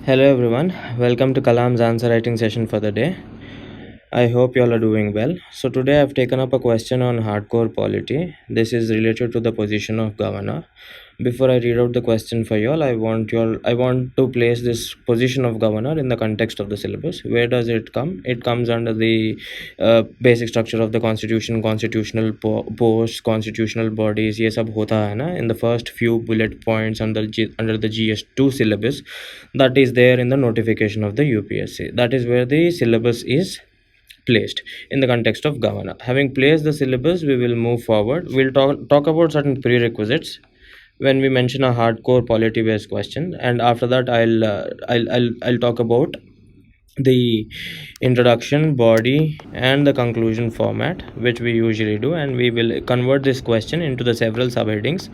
Hello everyone, welcome to KALAM's answer writing session for the day. I hope you all are doing well. So today I've taken up a question on hardcore polity. This is related to the position of governor. Before I read out the question for you all, I want to place this position of governor in the context of the syllabus. Where does it come? It comes under the basic structure of the constitution, constitutional posts, constitutional bodies. ये सब होता है ना in the first few bullet points under the GS2 syllabus that is there in the notification of the UPSC. That is where the syllabus is placed in the context of governor. Having placed the syllabus, we will move forward. We'll talk about certain prerequisites when we mention a hardcore polity based question, and after that I'll talk about the introduction, body, and the conclusion format, which we usually do, and we will convert this question into the several subheadings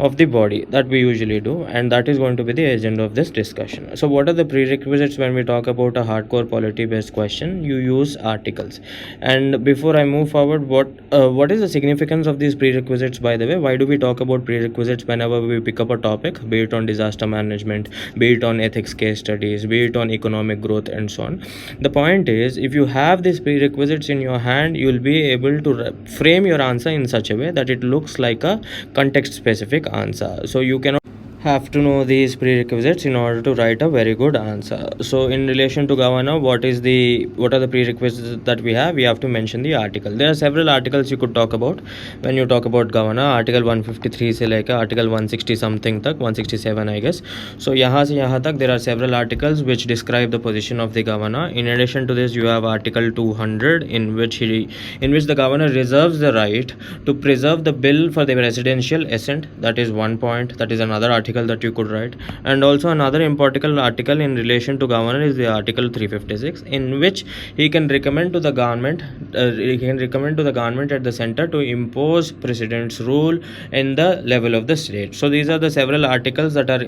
of the body that we usually do, and that is going to be the agenda of this discussion. So what are the prerequisites when we talk about a hardcore polity based question? You use articles. And before I move forward, what is the significance of these prerequisites, by the way? Why do we talk about prerequisites whenever we pick up a topic, be it on disaster management, be it on ethics case studies, be it on economic growth, and so on? The point is, if you have these prerequisites in your hand, you will be able to frame your answer in such a way that it looks like a context specific answer. So you cannot have to know these prerequisites in order to write a very good answer. So in relation to governor, what are the prerequisites that we have? We have to mention the article. There are several articles you could talk about when you talk about governor. Article 153 से लेकर article 160 something तक, 167 I guess. So यहाँ से यहाँ तक there are several articles which describe the position of the governor. In addition to this, you have article 200 in which the governor reserves the right to preserve the bill for the presidential assent. That is one point. That is another article that you could write. And also another important article in relation to governor is the article 356, in which he can recommend to the government at the center to impose president's rule in the level of the state. So these are the several articles that are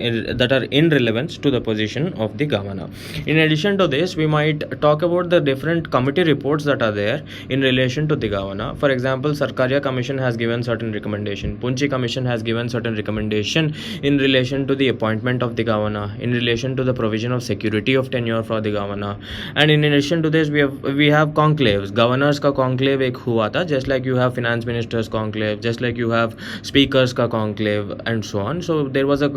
in relevance to the position of the governor. In addition to this, we might talk about the different committee reports that are there in relation to the governor. For example, Sarkaria Commission has given certain recommendation, Punchi Commission has given certain recommendation in relation to the appointment of the governor, in relation to the provision of security of tenure for the governor. And in addition to this, we have conclaves. Governors ka conclave ek hua tha, just like you have finance ministers conclave, just like you have speakers ka conclave, and so on. So there was a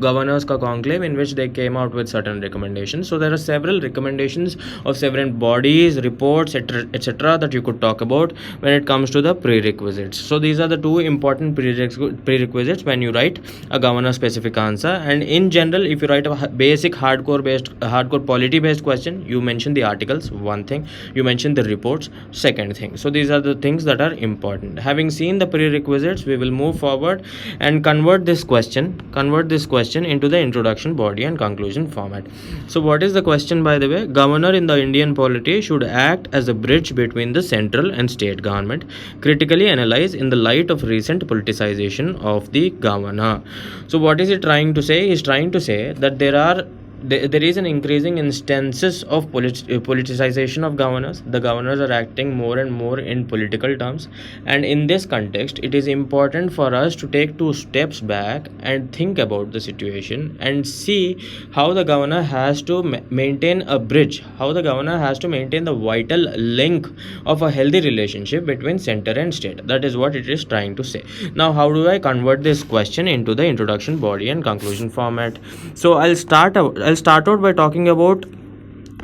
governors ka conclave in which they came out with certain recommendations. So there are several recommendations of several bodies, reports, etc. that you could talk about when it comes to the prerequisites. So these are the two important prerequisites when you write a governor specific answer. And in general, if you write a basic hardcore polity based question, you mention the articles, one thing, you mention the reports, second thing. So these are the things that are important. Having seen the prerequisites, we will move forward and convert this question into the introduction, body, and conclusion format. So what is the question, by the way? Governor in the Indian polity should act as a bridge between the central and state government. Critically analyze in the light of recent politicization of the governor. So what is he trying to say? He's trying to say that there is an increasing instances of politicization of governors. The governors are acting more and more in political terms, and in this context, it is important for us to take two steps back and think about the situation and see how the governor has to maintain a bridge, how the governor has to maintain the vital link of a healthy relationship between center and state. That is what it is trying to say. Now, how do I convert this question into the introduction, body, and conclusion format? So I'll start out by talking about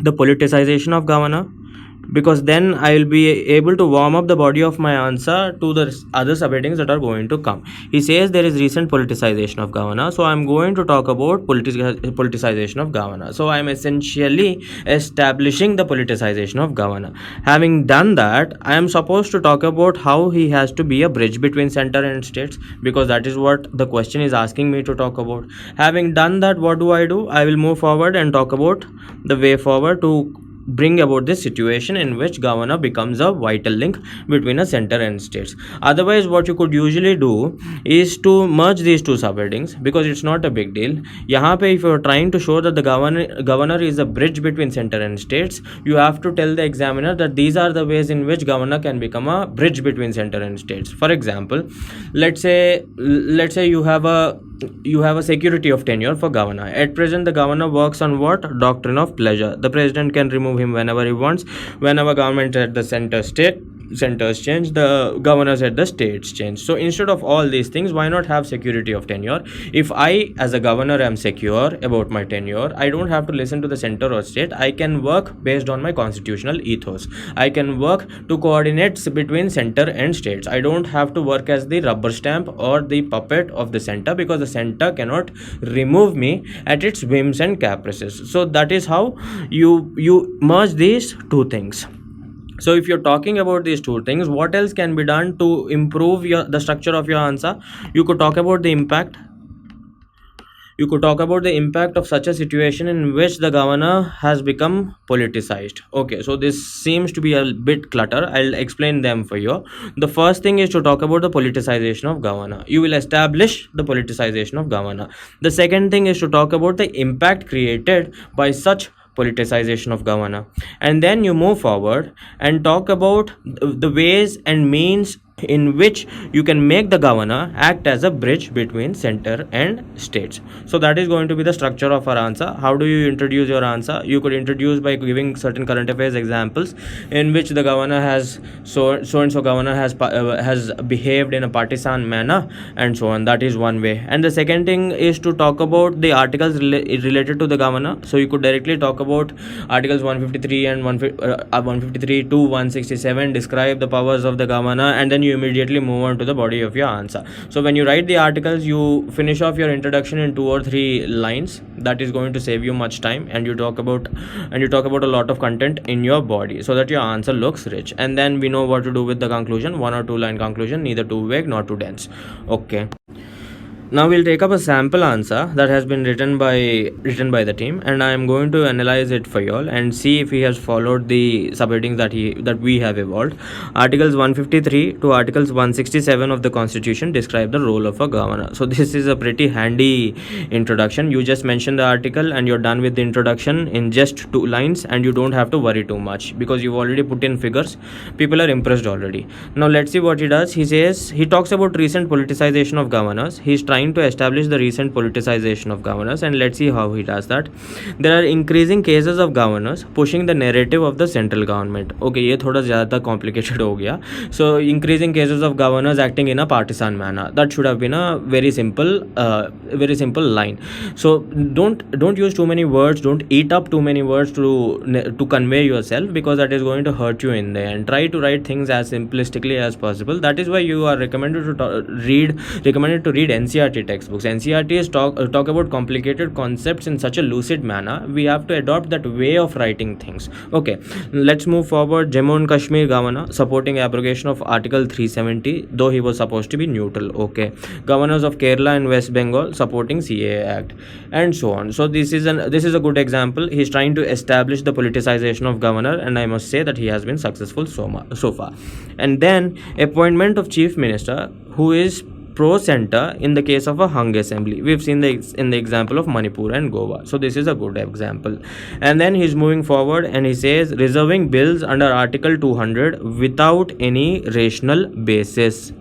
the politicization of governor, because then I will be able to warm up the body of my answer to the other subheadings that are going to come. He says there is recent politicization of governor, so I'm going to talk about politicization of governor. So I'm essentially establishing the politicization of governor. Having done that, I am supposed to talk about how he has to be a bridge between center and states, because that is what the question is asking me to talk about. Having done that, what do? I will move forward and talk about the way forward to bring about this situation in which governor becomes a vital link between a center and states. Otherwise, what you could usually do is to merge these two subheadings, because it's not a big deal. Yahan pe, if you're trying to show that the governor is a bridge between center and states, you have to tell the examiner that these are the ways in which governor can become a bridge between center and states. For example, let's say you have a you have a security of tenure for governor. At present, the governor works on what? Doctrine of pleasure. The president can remove him whenever he wants. Whenever government at the centers change, the governors at the states change. So instead of all these things, why not have security of tenure? If I as a governor am secure about my tenure, I don't have to listen to the center or state. I can work based on my constitutional ethos. I can work to coordinate between center and states. I don't have to work as the rubber stamp or the puppet of the center, because the center cannot remove me at its whims and caprices. So that is how you merge these two things. So if you're talking about these two things, what else can be done to improve the structure of your answer? You could talk about the impact. You could talk about the impact of such a situation in which the governor has become politicized. Okay, so this seems to be a bit clutter. I'll explain them for you. The first thing is to talk about the politicization of governor. You will establish the politicization of governor. The second thing is to talk about the impact created by such politicization of governor, and then you move forward and talk about the ways and means in which you can make the governor act as a bridge between center and states. So that is going to be the structure of our answer. How do you introduce your answer? You could introduce by giving certain current affairs examples in which the governor has so and so governor has behaved in a partisan manner, and so on. That is one way. And the second thing is to talk about the articles related to the governor. So you could directly talk about articles 153 and 153 to 167 describe the powers of the governor, and then you immediately move on to the body of your answer. So when you write the articles, you finish off your introduction in 2 or 3 lines. That is going to save you much time, and you talk about a lot of content in your body, so that your answer looks rich. And then we know what to do with the conclusion. 1 or 2 line conclusion, neither too vague nor too dense. Okay. Now we'll take up a sample answer that has been written by the team, and I am going to analyze it for you all and see if he has followed the subheadings that we have evolved. Articles 153 to Articles 167 of the Constitution describe the role of a governor. So this is a pretty handy introduction. You just mention the article and you're done with the introduction in just 2 lines, and you don't have to worry too much because you've already put in figures. People are impressed already. Now let's see what he does. He talks about recent politicization of governors. He's trying to establish the recent politicization of governors, and let's see how he does that. There are increasing cases of governors pushing the narrative of the central government. Okay, ये थोड़ा ज़्यादा complicated हो गया. So increasing cases of governors acting in a partisan manner. That should have been a very simple line. So don't use too many words. Don't eat up too many words to convey yourself, because that is going to hurt you in the end. Try to write things as simplistically as possible. That is why you are recommended to read NCERT textbooks. NCERTs talk about complicated concepts in such a lucid manner. We have to adopt that way of writing things. Okay, let's move forward. Jammu and Kashmir governor supporting abrogation of Article 370, though he was supposed to be neutral. Okay, governors of Kerala and West Bengal supporting CAA Act, and so on. So this is a good example. He's trying to establish the politicization of governor, and I must say that he has been successful so far. And then appointment of chief minister who is pro-center in the case of a hung assembly. We've seen in the example of Manipur and Goa. So this is a good example. And then he's moving forward and he says reserving bills under Article 200 without any rational basis.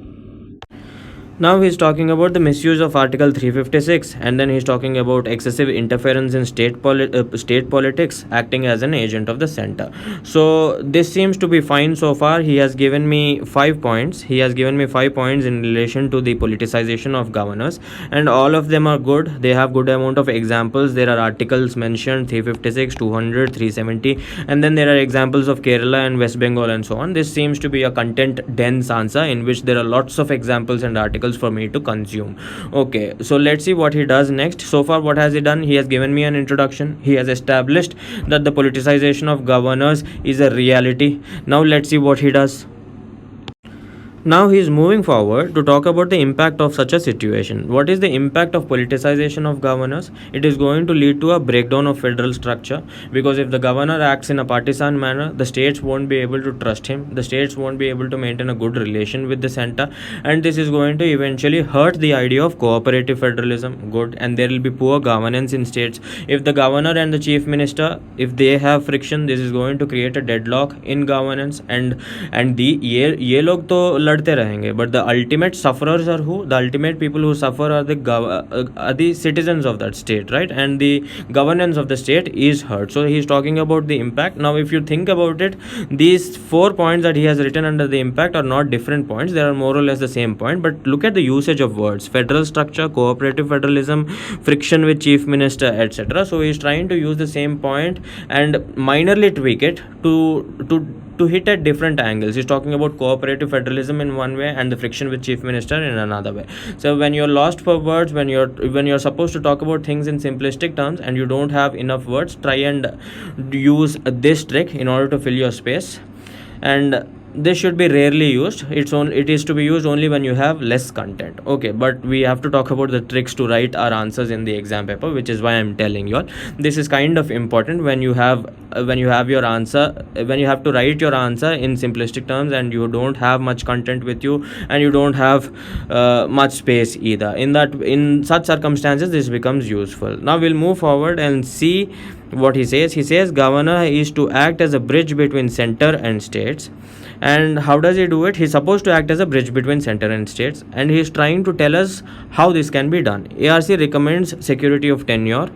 Now he's talking about the misuse of Article 356, and then he's talking about excessive interference in state politics, acting as an agent of the center. So this seems to be fine so far. He has given me 5 points. In relation to the politicization of governors, and all of them are good. They have good amount of examples. There are articles mentioned: 356, 200, 370, and then there are examples of Kerala and West Bengal and so on. This seems to be a content dense answer in which there are lots of examples and articles for me to consume. Okay, so let's see what he does next. So far, what has he done? He has given me an introduction. He has established that the politicization of governors is a reality. Now let's see what he does. Now he is moving forward to talk about the impact of such a situation. What is the impact of politicization of governors? It is going to lead to a breakdown of federal structure, because if the governor acts in a partisan manner, the states won't be able to trust him. The states won't be able to maintain a good relation with the center, and this is going to eventually hurt the idea of cooperative federalism. Good. And there will be poor governance in states. If the governor and the chief minister, if they have friction, this is going to create a deadlock in governance, and the ये लोग तो लड़ते रहेंगे, but the ultimate sufferers are who? The ultimate people who suffer are the citizens of that state, right? And the governance of the state is hurt. So he is talking about the impact. Now if you think about it, these 4 points that he has written under the impact are not different points, they are more or less the same point, but look at the usage of words: federal structure, cooperative federalism, friction with chief minister, etc. So he is trying to use the same point and minorly tweak it to hit at different angles. He's talking about cooperative federalism in one way and the friction with chief minister in another way. So when you're lost for words, when you're supposed to talk about things in simplistic terms and you don't have enough words, try and use this trick in order to fill your space. And this should be rarely used. It is to be used only when you have less content. Okay, but we have to talk about the tricks to write our answers in the exam paper, which is why I'm telling you all this is kind of important when you have your answer, when you have to write your answer in simplistic terms and you don't have much content with you and you don't have much space either. In such circumstances, this becomes useful. Now we'll move forward and see what he says. He says governor is to act as a bridge between center and states. And how does he do it? He's supposed to act as a bridge between center and states, and he's trying to tell us how this can be done. ARC recommends security of tenure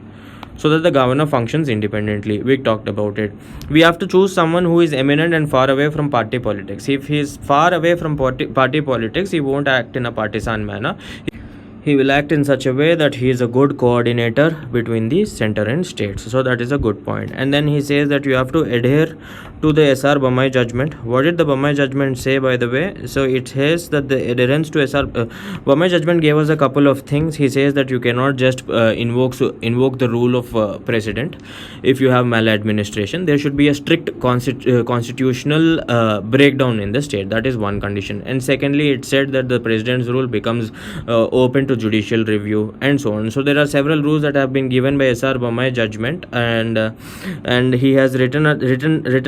so that the governor functions independently. We talked about it. We have to choose someone who is eminent and far away from party politics. If he is far away from party politics, he won't act in a partisan manner. He will act in such a way that he is a good coordinator between the center and states. So that is a good point. And then he says that you have to adhere to the SR Bommai judgment. What did the Bommai judgment say, by the way? So it says that the adherence to SR Bommai judgment gave us a couple of things. He says that you cannot just invoke the rule of president if you have maladministration. There should be a strict constitutional breakdown in the state. That is one condition. And secondly, it said that the president's rule becomes open to judicial review and so on. So there are several rules that have been given by SR Bommai judgment, and he has written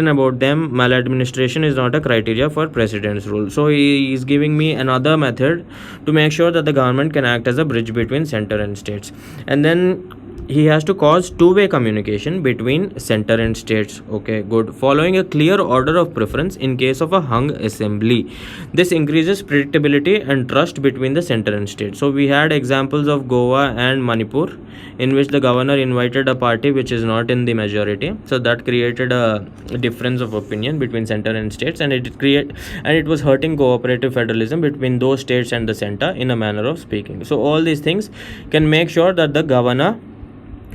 about them. Maladministration is not a criteria for president's rule. So he is giving me another method to make sure that the government can act as a bridge between center and states. And then he has to cause two-way communication between center and states. Okay, good. Following a clear order of preference in case of a hung assembly. This increases predictability and trust between the center and state. So we had examples of Goa and Manipur in which the governor invited a party which is not in the majority. So that created a difference of opinion between center and states, and it was hurting cooperative federalism between those states and the center in a manner of speaking. So all these things can make sure that the governor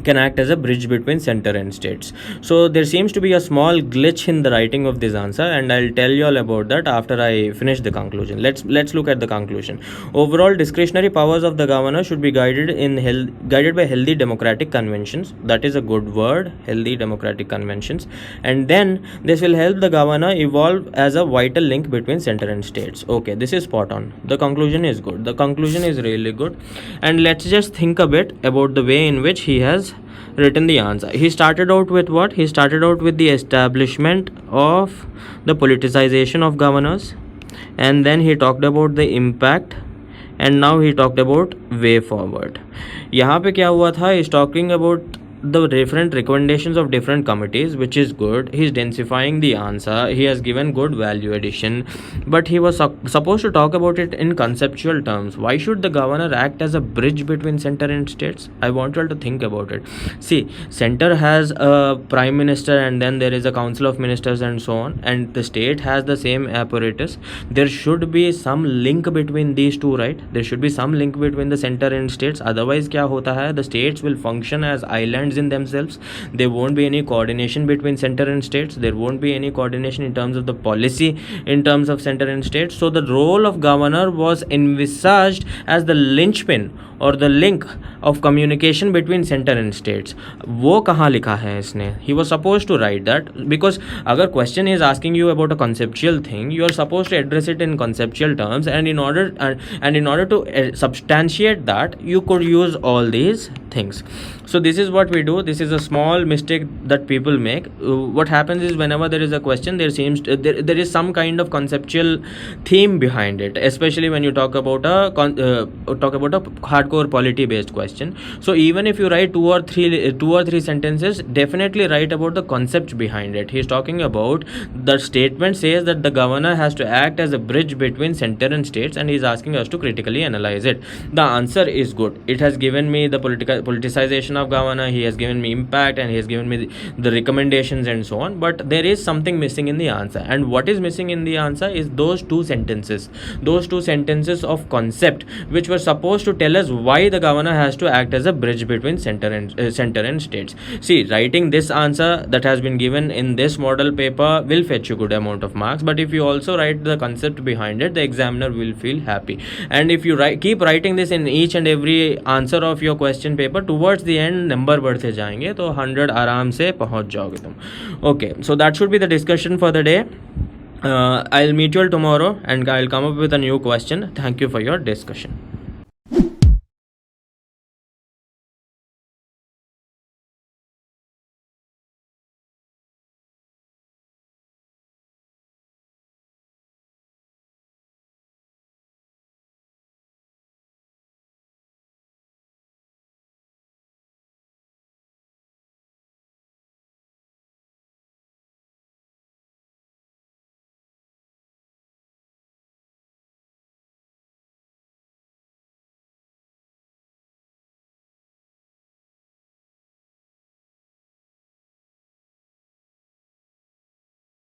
can act as a bridge between center and states. So there seems to be a small glitch in the writing of this answer, and I'll tell you all about that after I finish the conclusion. Let's look at the conclusion. Overall, discretionary powers of the governor should be guided by healthy democratic conventions. That is a good word, healthy democratic conventions. And then this will help the governor evolve as a vital link between center and states. Okay, this is spot on. The conclusion is good. The conclusion is really good. And let's just think a bit about the way in which he has written the answer. He started out with what? He started out with the establishment of the politicization of governors, and then he talked about the impact, and now he talked about way forward. यहाँ पे क्या हुआ था? He's talking about the different recommendations of different committees, which is good. He's densifying the answer. He has given good value addition, but he was supposed to talk about it in conceptual terms. Why should the governor act as a bridge between center and states? I want you all to think about it. See, center has a prime minister, and then there is a council of ministers and so on, and the state has the same apparatus. There should be some link between these two, right? There should be some link between the center and states. Otherwise क्या होता है? The states will function as islands in themselves. There won't be any coordination between center and states. There won't be any coordination in terms of the policy in terms of center and states. So the role of governor was envisaged as the linchpin or the link of communication between center and states. वो कहाँ लिखा है इसने? He was supposed to write that, because अगर question is asking you about a conceptual thing, you are supposed to address it in conceptual terms, and in order to substantiate that, you could use all these things. So this is what we we do, this is a small mistake that people make. What happens is, whenever there is a question, there is some kind of conceptual theme behind it, especially when you talk about a hardcore polity based question. So even if you write two or three sentences, definitely write about the concept behind it. He's talking about, the statement says that the governor has to act as a bridge between center and states, and he's asking us to critically analyze it. The answer is good. It has given me the politicization of governor, he has given me impact, and he has given me the recommendations and so on, but there is something missing in the answer. And what is missing in the answer is those two sentences of concept, which were supposed to tell us why the governor has to act as a bridge between center and states. See, writing this answer that has been given in this model paper will fetch you good amount of marks, but if you also write the concept behind it, the examiner will feel happy. And if you keep writing this in each and every answer of your question paper, towards the end number बढ़ते जाएंगे, तो 100 आराम से पहुंच जाओगे तुम. Okay, so that should be the discussion for the day. I'll meet you all tomorrow and I'll come up with a new question. Thank you for your discussion.